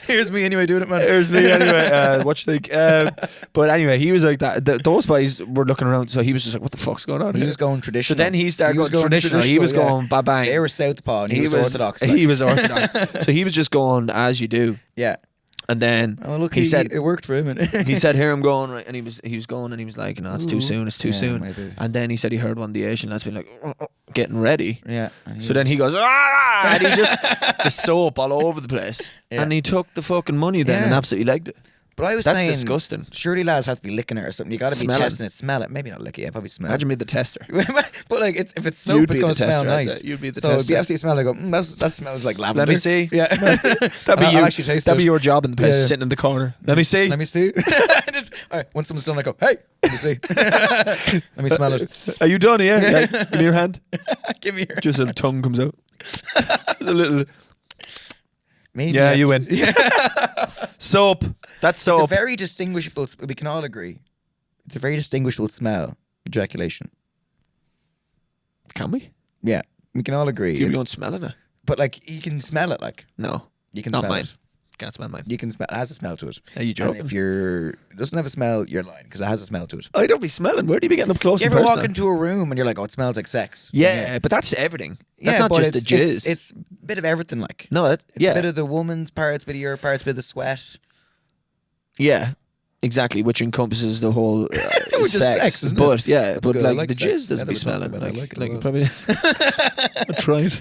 Here's me anyway doing it, man. Here's me anyway. What you think? But anyway, he was like that. Those boys were looking around, so he was just like, "What the fuck's going on?" He was going traditional. So then he started going traditional. He was going ba bang. They were southpaw, and he was orthodox. He was orthodox. So he was just going as you do. Yeah. And then he said it worked for him. He said, "Here I'm going," right? And he was going, and he was like, "No, it's too soon. It's too soon." Maybe. And then he said he heard one of the Asian lads being like, getting ready. Yeah. So then he goes, "Ah!" And he just the soap all over the place. Yeah. And he took the fucking money then and absolutely legged it. But I was saying, that's disgusting. Surely lads have to be licking it or something. You got to be testing it, smell it. Maybe not lick it. Probably smell. Imagine me the tester. But like, if it's soap, it's going to smell nice. You'd be the tester. So it'd be absolutely smell. I go, that smells like lavender. Let me see. Yeah, that'd be your job in the place, sitting in the corner. Let me see. Let me see. All right, when someone's done, I go, hey, let me see. Let me smell it. Are you done? Yeah. Give me your hand. Give me your. Just a tongue comes out. A little. Maybe yeah, you win. Soap. That's soap. It's a very distinguishable. We can all agree. It's a very distinguishable smell. Ejaculation. Can we? Yeah, we can all agree. You don't smell it. But like, you can smell it. Like no, you can not smell mine. it. Can't smell mine. You can smell. It has a smell to it. Are you joking? And if it doesn't have a smell, you're lying because it has a smell to it. I don't be smelling. Where do you be getting up close? You ever walk into a room and you're like, oh, it smells like sex? Yeah, but that's everything. That's not just the jizz. It's a bit of everything. Like it's a bit of the woman's part, it's a bit of your part, it's a bit of the sweat. Yeah, exactly, which encompasses the whole which sex. Is sex, but yeah, that's but good. like the jizz doesn't be smelling. Like probably. I tried.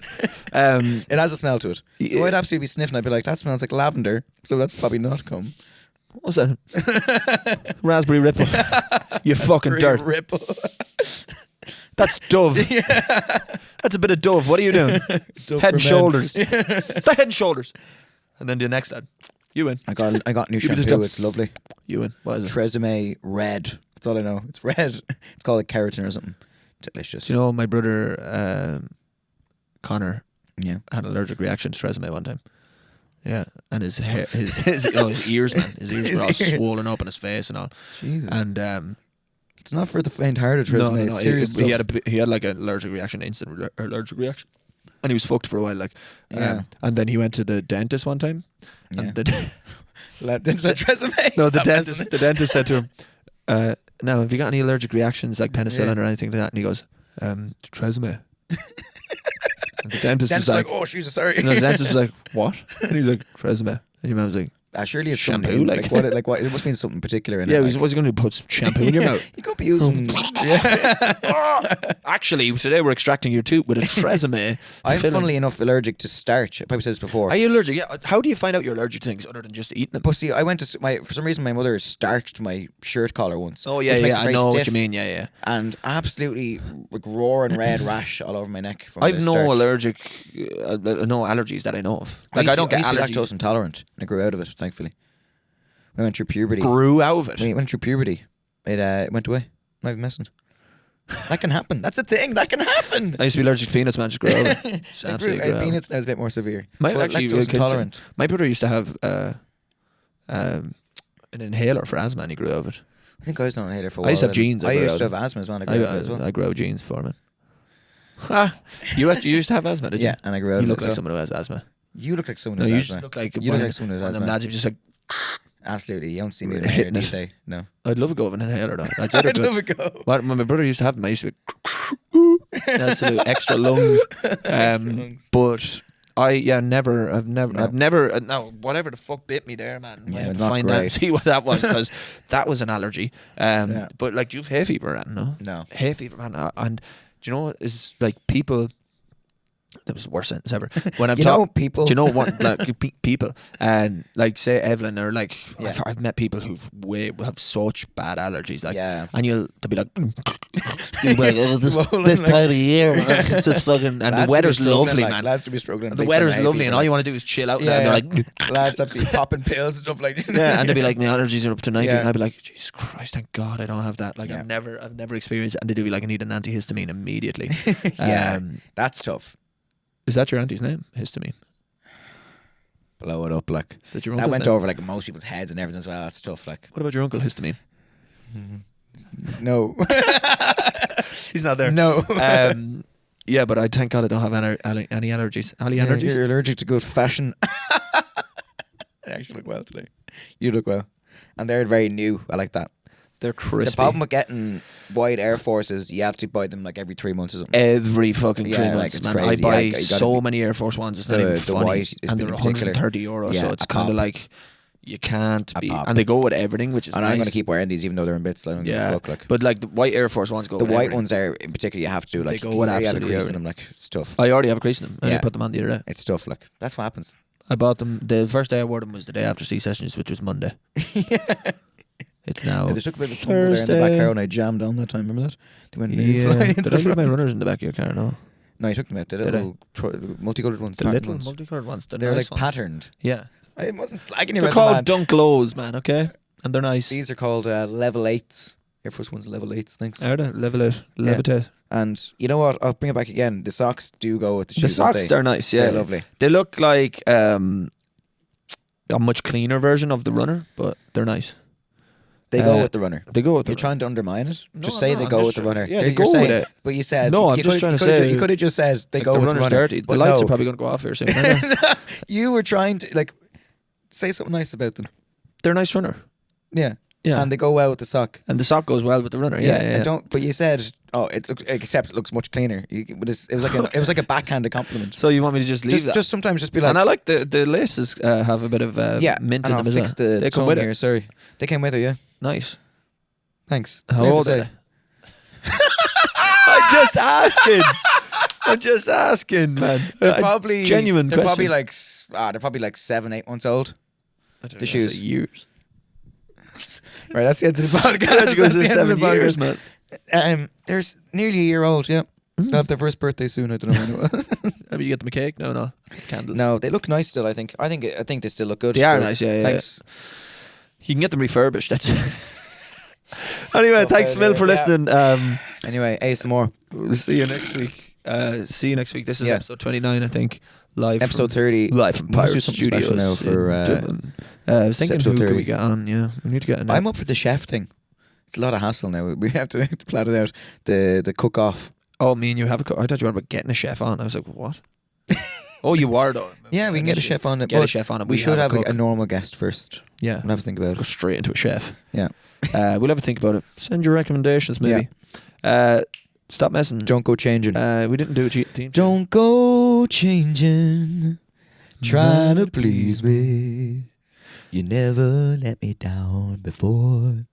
It has a smell to it. So I'd absolutely be sniffing. I'd be like, that smells like lavender. So that's probably not cum. What was that? Raspberry Ripple. You fucking dirt. Ripple. That's Dove. That's a bit of Dove. What are you doing? Head and Shoulders. It's like Head and Shoulders. And then the next ad. You win. I got new shampoo. It's lovely. You win. What is it? Tresemme Red. That's all I know. It's red. It's called like keratin or something. Delicious. Do you know my brother Connor had an allergic reaction to Tresemme one time. Yeah, and his hair, his ears, man, his ears were all swollen up in his face and all. Jesus. And it's not for the faint-hearted, Tresemme. No, it's serious stuff. He had like an allergic reaction, instant allergic reaction, and he was fucked for a while. Like, yeah. And then he went to the dentist one time. And didn't say Tresemme. No, the dentist said to him, "Now, have you got any allergic reactions like penicillin or anything like that?" And he goes, "Tresemme." And the dentist was like, "Oh, she's sorry." The dentist was like, "What?" And he's like, "Tresemme." And your man was like, surely it's shampoo, something like what? It must mean something particular in it. Yeah, what's he going to put shampoo in your mouth? You could be using. Actually, today we're extracting your tooth with a Tresemme. I'm funnily enough allergic to starch. I probably said this before. Are you allergic? Yeah. How do you find out you're allergic to things other than just eating them? But see, I went to for some reason my mother starched my shirt collar once. Oh yeah, I know what you mean. Yeah. And absolutely like roaring red rash all over my neck. From I've no starch. no allergies that I know of. Like I don't get allergies. I used to be lactose intolerant. I grew out of it, thankfully. When I went through puberty. Grew out of it? When I went through puberty, it went away. I'm not even messing. That can happen. That's a thing. That can happen. I used to be allergic to peanuts, man. Just grew out of it. Peanuts now is a bit more severe. Lactose intolerant. My brother used to have an inhaler for asthma and he grew out of it. I think I was on an inhaler for a while. I used to have genes. I used to have asthma as well. I grew out as well. I grew out genes for me. You used to have asthma, did you? Yeah, and I grew out. You look like someone who has asthma. You look like someone who has asthma. You look like someone who has asthma. Lads, just like. Absolutely, you don't see me with an inhaler these days. No, I'd love to go with an inhaler though. I'd love to go. When my brother used to have them, I used to be absolute extra lungs. But I've never. No, whatever the fuck bit me there, man. I had to find that and see what that was, because that was an allergy. But like, do you have hay fever, man? No. Hay fever, man. And do you know what is like people? That was the worst sentence ever. When I'm people. Do you know what? Like people, and like say Evelyn, or like I've met people who have such bad allergies, like, and they'll be like, this time of year, it's just fucking, and the weather's lovely, man. Lads to be struggling. The weather's lovely, and all you want to do is chill out. And they're like, lads have to be popping pills and stuff like this. Yeah, and they'll be like, my allergies are up to 90, and I'll be like, Jesus Christ, thank God I don't have that. Like I've never experienced it, and they'll be like, I need an antihistamine immediately. That's tough. Is that your auntie's name? Histamine. Blow it up, like. That went over like most people's heads and everything as well. That's tough, like. What about your uncle, Histamine? No. He's not there. No. Yeah, but I thank God I don't have any allergies. Any allergies? You're allergic to good fashion. I actually look well today. You look well. And they're very new. I like that. They're crispy. The problem with getting white Air Forces, you have to buy them like every 3 months or something. Every fucking 3 months, like it's man. crazy. I buy so many Air Force Ones. It's not even funny. White and they're €130, so it's kind of like you can't be. Pop. And they go with everything, which is and nice. I'm going to keep wearing these even though they're in bits. So I don't give a fuck, like. But like the white Air Force Ones go the with white everything. ones are in particular, you have to, like, they go with you have a absolutely crease in everything. them, like, it's tough. I already have a crease in them. I put them on the other day. It's tough, like. That's what happens. I bought them. The first day I wore them was the day after C-sessions, which was Monday. It's now they took a bit of a tumble there in the back car and I jammed on that time. Remember that? They went Did I leave my runners in the back of your car? No. No, you took them out. The little multicoloured ones. The little multicoloured ones. They're nice, like patterned. Yeah. I wasn't slagging you. They're called Dunk Lows, man. Okay, and they're nice. These are called level 8s. Air Force One's level 8s. Thanks. Are they? Level 8. Levitate. And you know what? I'll bring it back again. The socks do go with the shoes. The socks, they're nice. Yeah, they're lovely. They look like a much cleaner version of the runner, but they're nice. They go with the runner. They go with the You're runner. trying to undermine it. No, just say they go with the runner. Yeah, they go with it. But you said no. I'm just trying to say you could have just said they go the with the runner's runner. dirty. The lights are probably going to go off here soon. You were trying to like say something nice about them. They're a nice runner. Yeah. Yeah. And they go well with the sock. And the sock goes well with the runner. Yeah. But you said, except it looks much cleaner. It was like a backhanded compliment. So you want me to just leave that? Just sometimes just be like. And I like the laces have a bit of mint in them as well. Fix the they come with here. Sorry, they came with it. Yeah. Nice. Thanks. How old are they? I'm just asking, man. They're probably genuine. They're probably like 7-8 months old. The shoes. Years. Right, that's the end of the podcast. That's the end of the years, man. There's nearly a year old. Yeah, they'll have their first birthday soon. I don't know when it was. Maybe you get them a cake. No, candles. No, they look nice still. I think they still look good. They are nice. Yeah. Thanks. You can get them refurbished. That's anyway. Thanks, Mil, for listening. Anyway, ASMR. We'll see you next week. This is episode 29, I think. Live episode 30. Live from Pirate Studios now for I was thinking who 30. can we get on? Yeah, we need to get. I'm up for the chef thing. It's a lot of hassle now. We have to plan it out. The cook off. Oh, me and you have a cook. I thought you were about getting a chef on. I was like, what? Oh, you are though. Yeah, we can get a chef on it. Get a chef on it. We should have a normal guest first. Yeah, we'll have to think about it. Go straight into a chef. Yeah, we'll have to think about it. Send your recommendations, maybe. Yeah. Stop messing. Don't go changing. We didn't do a team. Don't go changing. Trying to please me. You never let me down before.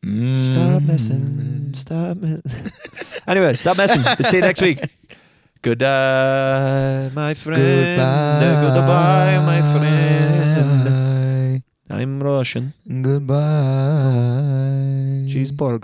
Stop messing. Stop messing. Anyway, stop messing. We'll see you next week. Goodbye, my friend. Goodbye, my friend. I'm Russian. Goodbye. Cheeseburger.